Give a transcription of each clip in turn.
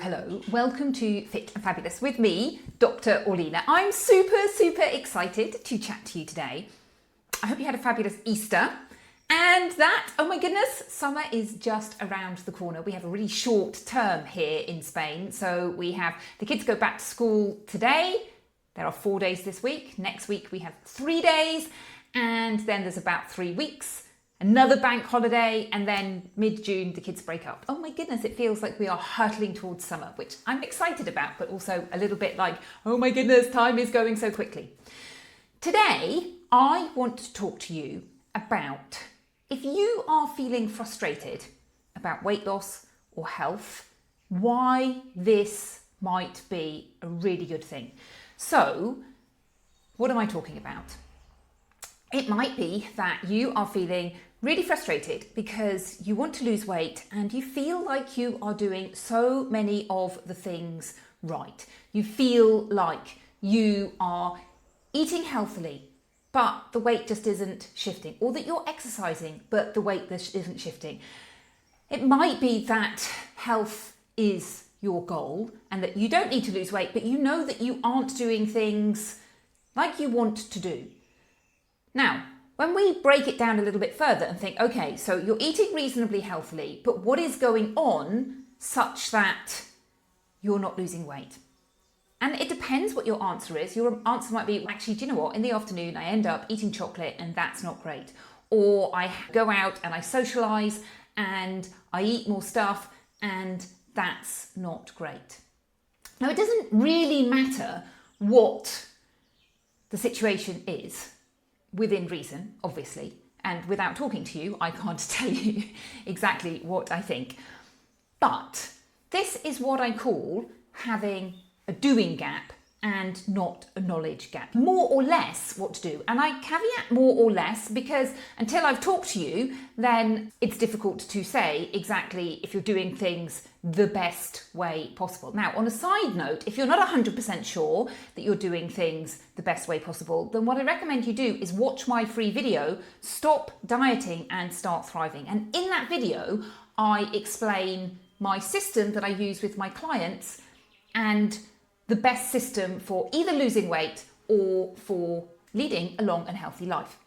Hello, welcome to Fit and Fabulous with me, Dr. Orlena. I'm super excited to chat to you today. I hope you had a fabulous Easter and that, oh my goodness, summer is just around the corner. We have a really short term here in Spain. So we have the kids go back to school today. There are 4 days this week. Next week we have 3 days and then there's about 3 weeks. Another bank holiday, and then mid-June the kids break up. Oh my goodness, it feels like we are hurtling towards summer, which I'm excited about, but also a little bit like, oh my goodness, time is going so quickly. Today, I want to talk to you about if you are feeling frustrated about weight loss or health, why this might be a really good thing. So, what am I talking about? It might be that you are feeling really frustrated because you want to lose weight and you feel like you are doing so many of the things right. You feel like you are eating healthily, but the weight just isn't shifting, or that you're exercising, but the weight just isn't shifting. It might be that health is your goal and that you don't need to lose weight, but you know that you aren't doing things like you want to do. Now, when we break it down a little bit further and think, okay, so you're eating reasonably healthily, but what is going on such that you're not losing weight? And it depends what your answer is. Your answer might be, actually, do you know what? In the afternoon, I end up eating chocolate and that's not great. Or I go out and I socialise and I eat more stuff and that's not great. Now, it doesn't really matter what the situation is, within reason, obviously, and without talking to you, I can't tell you exactly what I think. But this is what I call having a doing gap and not a knowledge gap. More or less what to do. And I caveat more or less because until I've talked to you, then it's difficult to say exactly if you're doing things the best way possible. Now, on a side note, if you're not 100% sure that you're doing things the best way possible, then what I recommend you do is watch my free video, Stop Dieting and Start Thriving. And in that video, I explain my system that I use with my clients and the best system for either losing weight or for leading a long and healthy life.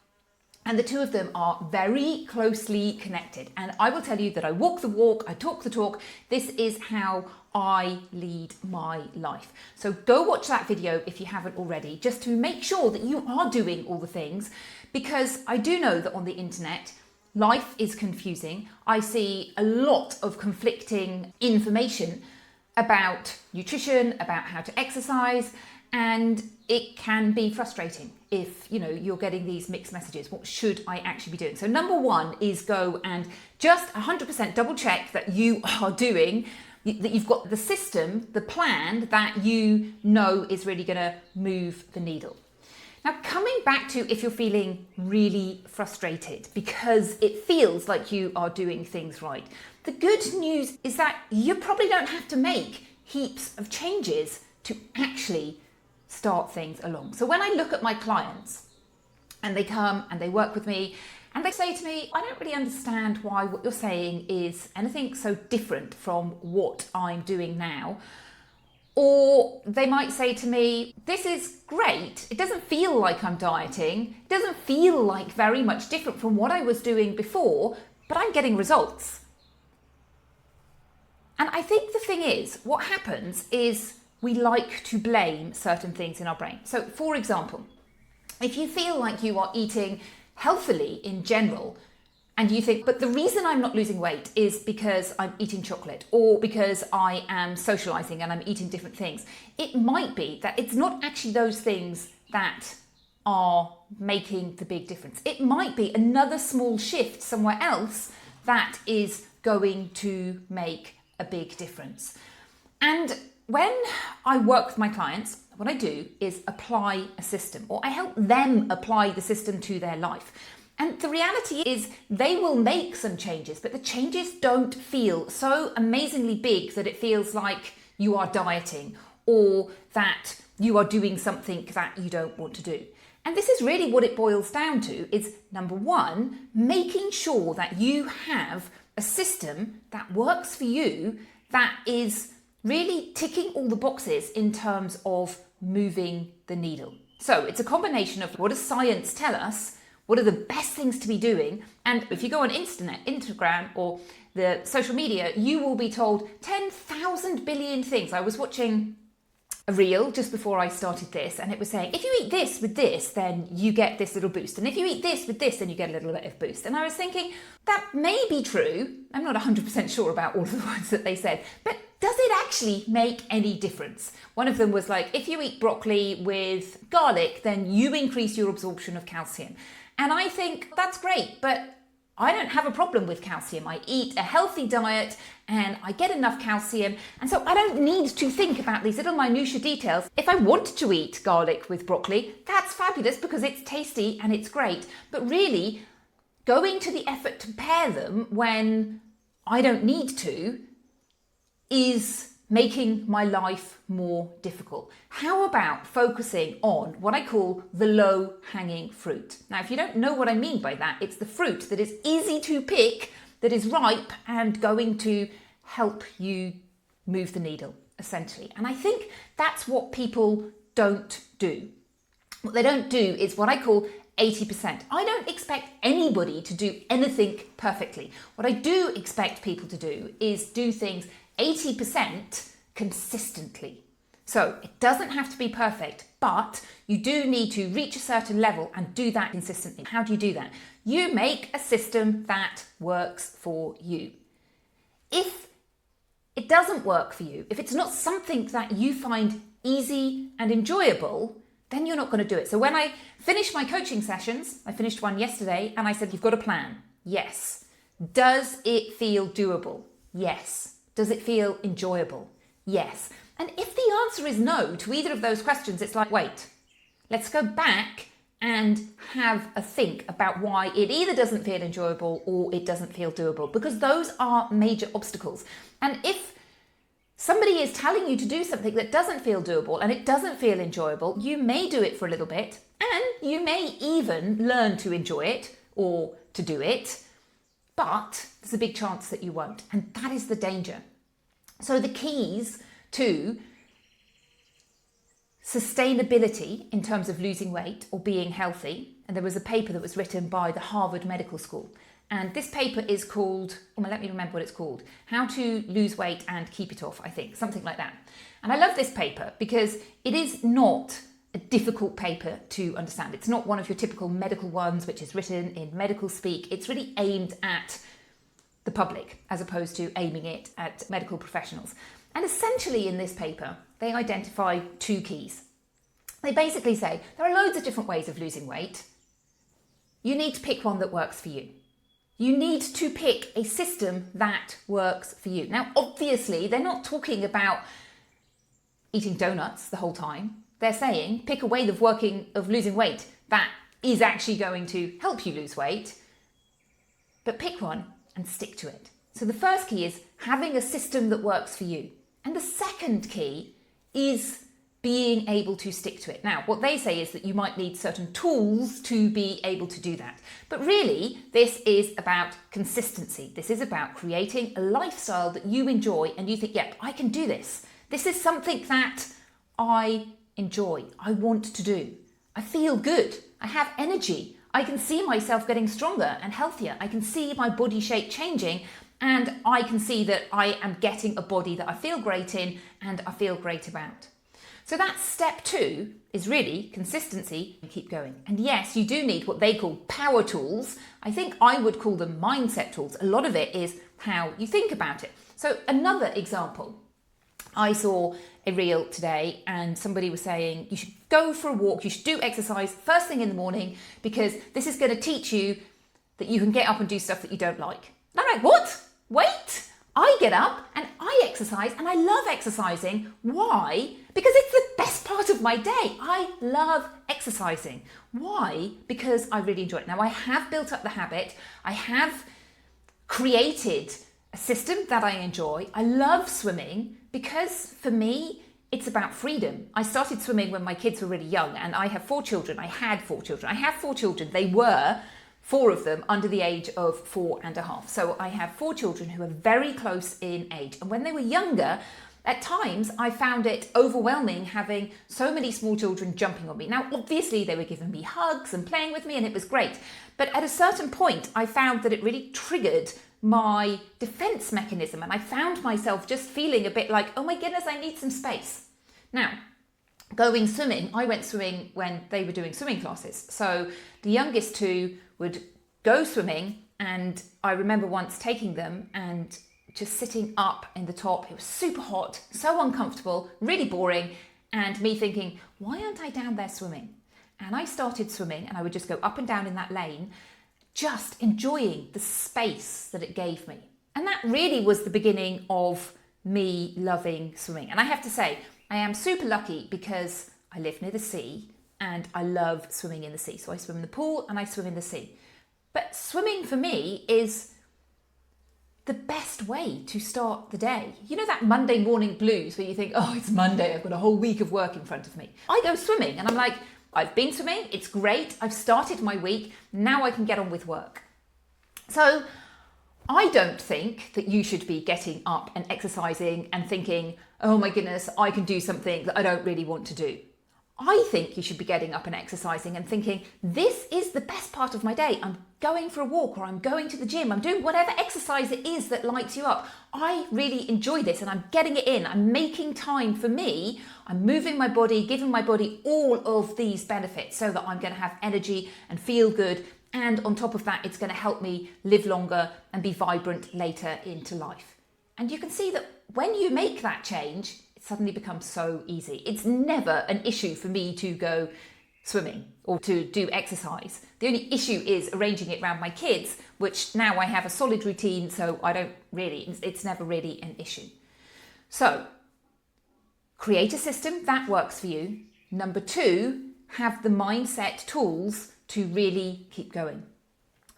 And the two of them are very closely connected. And I will tell you that I walk the walk, I talk the talk. This is how I lead my life. So go watch that video if you haven't already, just to make sure that you are doing all the things, because I do know that on the internet, life is confusing. I see a lot of conflicting information about nutrition, about how to exercise, and it can be frustrating if you're getting these mixed messages. What should I actually be doing? So number one is go and just 100% double check that you are doing, that you've got the system, the plan that you know is really going to move the needle. Now, coming back to if you're feeling really frustrated because it feels like you are doing things right, the good news is that you probably don't have to make heaps of changes to actually start things along. So when I look at my clients and they come and they work with me and they say to me, I don't really understand why what you're saying is anything so different from what I'm doing now. Or they might say to me, this is great. It doesn't feel like I'm dieting. It doesn't feel like very much different from what I was doing before, but I'm getting results. And I think the thing is, what happens is we like to blame certain things in our brain. So for example, if you feel like you are eating healthily in general, and you think, but the reason I'm not losing weight is because I'm eating chocolate or because I am socializing and I'm eating different things. It might be that it's not actually those things that are making the big difference. It might be another small shift somewhere else that is going to make a big difference. And when I work with my clients, what I do is apply a system, or I help them apply the system to their life. And the reality is they will make some changes, but the changes don't feel so amazingly big that it feels like you are dieting or that you are doing something that you don't want to do. And this is really what it boils down to, is number one, making sure that you have a system that works for you, that is really ticking all the boxes in terms of moving the needle. So it's a combination of what does science tell us, what are the best things to be doing, and if you go on Instagram or the social media, you will be told 10,000 billion things. I was watching a reel just before I started this, and it was saying, if you eat this with this, then you get this little boost. And if you eat this with this, then you get a little bit of boost. And I was thinking, that may be true. I'm not 100% sure about all of the words that they said, but does it actually make any difference? One of them was like, if you eat broccoli with garlic, then you increase your absorption of calcium. And I think that's great, but I don't have a problem with calcium. I eat a healthy diet and I get enough calcium. And so I don't need to think about these little minutiae details. If I want to eat garlic with broccoli, that's fabulous because it's tasty and it's great. But really, going to the effort to pair them when I don't need to is making my life more difficult. How about focusing on what I call the low-hanging fruit? Now, if you don't know what I mean by that, it's the fruit that is easy to pick, that is ripe and going to help you move the needle, essentially. And I think that's what people don't do. What they don't do is what I call 80%. I don't expect anybody to do anything perfectly. What I do expect people to do is do things 80% consistently. So it doesn't have to be perfect, but you do need to reach a certain level and do that consistently. How do you do that? You make a system that works for you. If it doesn't work for you, if it's not something that you find easy and enjoyable, then you're not going to do it. So when I finish my coaching sessions, I finished one yesterday and I said, you've got a plan. Yes. Does it feel doable? Yes. Does it feel enjoyable? Yes. And if the answer is no to either of those questions, it's like, wait, let's go back and have a think about why it either doesn't feel enjoyable or it doesn't feel doable, because those are major obstacles. And if somebody is telling you to do something that doesn't feel doable and it doesn't feel enjoyable, you may do it for a little bit and you may even learn to enjoy it or to do it, but there's a big chance that you won't. And that is the danger. So the keys to sustainability in terms of losing weight or being healthy, and there was a paper that was written by the Harvard Medical School. And this paper is called, let me remember what it's called, How to Lose Weight and Keep It Off, I think, something like that. And I love this paper because it is not a difficult paper to understand. It's not one of your typical medical ones, which is written in medical speak. It's really aimed at the public as opposed to aiming it at medical professionals. And essentially in this paper, they identify two keys. They basically say there are loads of different ways of losing weight. You need to pick one that works for you. You need to pick a system that works for you. Now, obviously, they're not talking about eating donuts the whole time. They're saying pick a way of losing weight that is actually going to help you lose weight, but pick one and stick to it. So the first key is having a system that works for you. And the second key is being able to stick to it. Now, what they say is that you might need certain tools to be able to do that. But really, this is about consistency. This is about creating a lifestyle that you enjoy and you think, yep, I can do this. This is something that I enjoy, I want to do. I feel good, I have energy, I can see myself getting stronger and healthier, I can see my body shape changing, and I can see that I am getting a body that I feel great in and I feel great about. So that's step 2, is really consistency and keep going. And yes, you do need what they call power tools. I think I would call them mindset tools. A lot of it is how you think about it. So another example, I saw a reel today and somebody was saying you should go for a walk, you should do exercise first thing in the morning because this is going to teach you that you can get up and do stuff that you don't like. And I'm like, what? Wait, I get up and I exercise and I love exercising. Why? Because it's the best part of my day. I love exercising. Why? Because I really enjoy it. Now I have built up the habit. I have created a system that I enjoy. I love swimming because for me, it's about freedom. I started swimming when my kids were really young and I have 4 children. I had 4 children. I have 4 children. They were 4 of them under the age of 4.5. So I have 4 children who are very close in age. And when they were younger, At times, I found it overwhelming having so many small children jumping on me. Now, obviously, they were giving me hugs and playing with me, and it was great. But at a certain point, I found that it really triggered my defense mechanism, and I found myself just feeling a bit like, oh my goodness, I need some space. Now, going swimming, I went swimming when they were doing swimming classes. So the youngest two would go swimming, and I remember once taking them and just sitting up in the top. It was super hot, so uncomfortable, really boring, and me thinking, why aren't I down there swimming? And I started swimming, and I would just go up and down in that lane, just enjoying the space that it gave me. And that really was the beginning of me loving swimming. And I have to say, I am super lucky because I live near the sea and I love swimming in the sea. So I swim in the pool and I swim in the sea. But swimming for me is the best way to start the day. You know that Monday morning blues where you think, oh, it's Monday, I've got a whole week of work in front of me. I go swimming and I'm like, I've been swimming, it's great, I've started my week, now I can get on with work. So I don't think that you should be getting up and exercising and thinking, oh my goodness, I can do something that I don't really want to do. I think you should be getting up and exercising and thinking, this is the best part of my day. I'm going for a walk, or I'm going to the gym. I'm doing whatever exercise it is that lights you up. I really enjoy this and I'm getting it in. I'm making time for me. I'm moving my body, giving my body all of these benefits so that I'm going to have energy and feel good. And on top of that, it's going to help me live longer and be vibrant later into life. And you can see that when you make that change, it suddenly becomes so easy. It's never an issue for me to go swimming or to do exercise. The only issue is arranging it around my kids, which now I have a solid routine, so it's never really an issue. So create a system that works for you. Number 2, have the mindset tools to really keep going.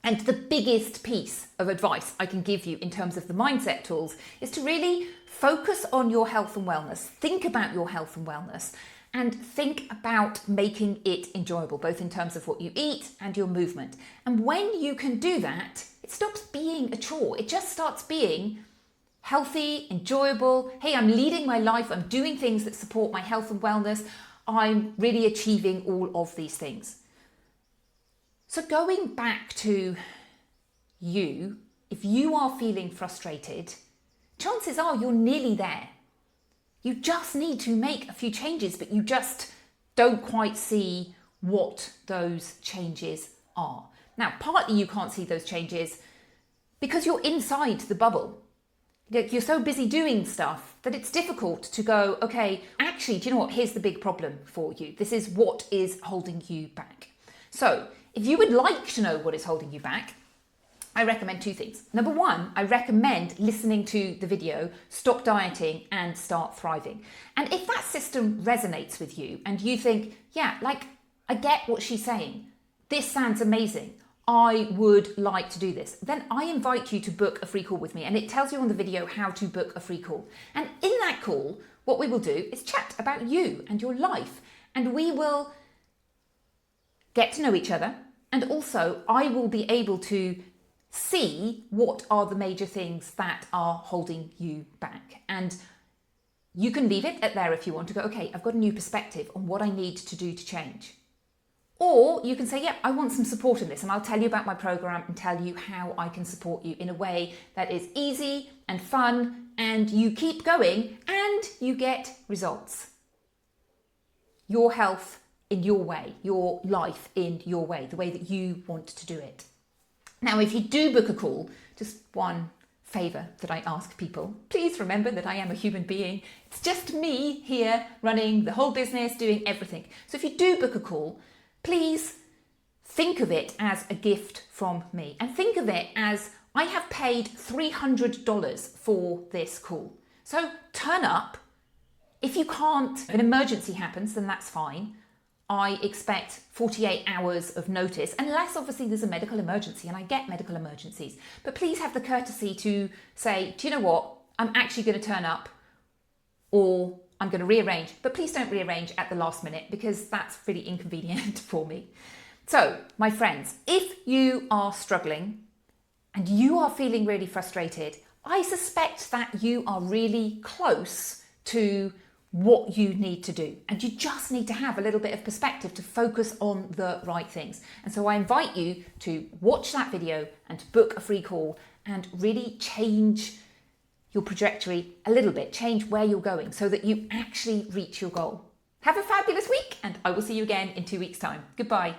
And the biggest piece of advice I can give you in terms of the mindset tools is to really focus on your health and wellness. Think about your health and wellness and think about making it enjoyable, both in terms of what you eat and your movement. And when you can do that, it stops being a chore. It just starts being healthy, enjoyable. Hey, I'm leading my life. I'm doing things that support my health and wellness. I'm really achieving all of these things. So going back to you, if you are feeling frustrated, chances are you're nearly there. You just need to make a few changes, but you just don't quite see what those changes are. Now, partly you can't see those changes because you're inside the bubble. You're so busy doing stuff that it's difficult to go, okay, actually, do you know what? Here's the big problem for you. This is what is holding you back. So if you would like to know what is holding you back, I recommend 2 things. Number 1, I recommend listening to the video, Stop Dieting and Start Thriving. And if that system resonates with you and you think, yeah, like I get what she's saying, this sounds amazing, I would like to do this, then I invite you to book a free call with me. And it tells you on the video how to book a free call. And in that call, what we will do is chat about you and your life. And we will get to know each other. And also, I will be able to see what are the major things that are holding you back. And you can leave it at there if you want to go, okay, I've got a new perspective on what I need to do to change. Or you can say, yeah, I want some support in this, and I'll tell you about my program and tell you how I can support you in a way that is easy and fun, and you keep going and you get results. Your health in your way, your life in your way, the way that you want to do it. Now, if you do book a call, just one favour that I ask people, please remember that I am a human being. It's just me here running the whole business, doing everything. So if you do book a call, please think of it as a gift from me, and think of it as I have paid $300 for this call. So turn up. If you can't, if an emergency happens, then that's fine. I expect 48 hours of notice, unless obviously there's a medical emergency, and I get medical emergencies. But please have the courtesy to say, do you know what? I'm actually going to turn up, or I'm going to rearrange, but please don't rearrange at the last minute because that's really inconvenient for me. So, my friends, if you are struggling and you are feeling really frustrated, I suspect that you are really close to what you need to do. And you just need to have a little bit of perspective to focus on the right things. And so I invite you to watch that video and to book a free call and really change your trajectory a little bit, change where you're going so that you actually reach your goal. Have a fabulous week, and I will see you again in 2 weeks' time. Goodbye.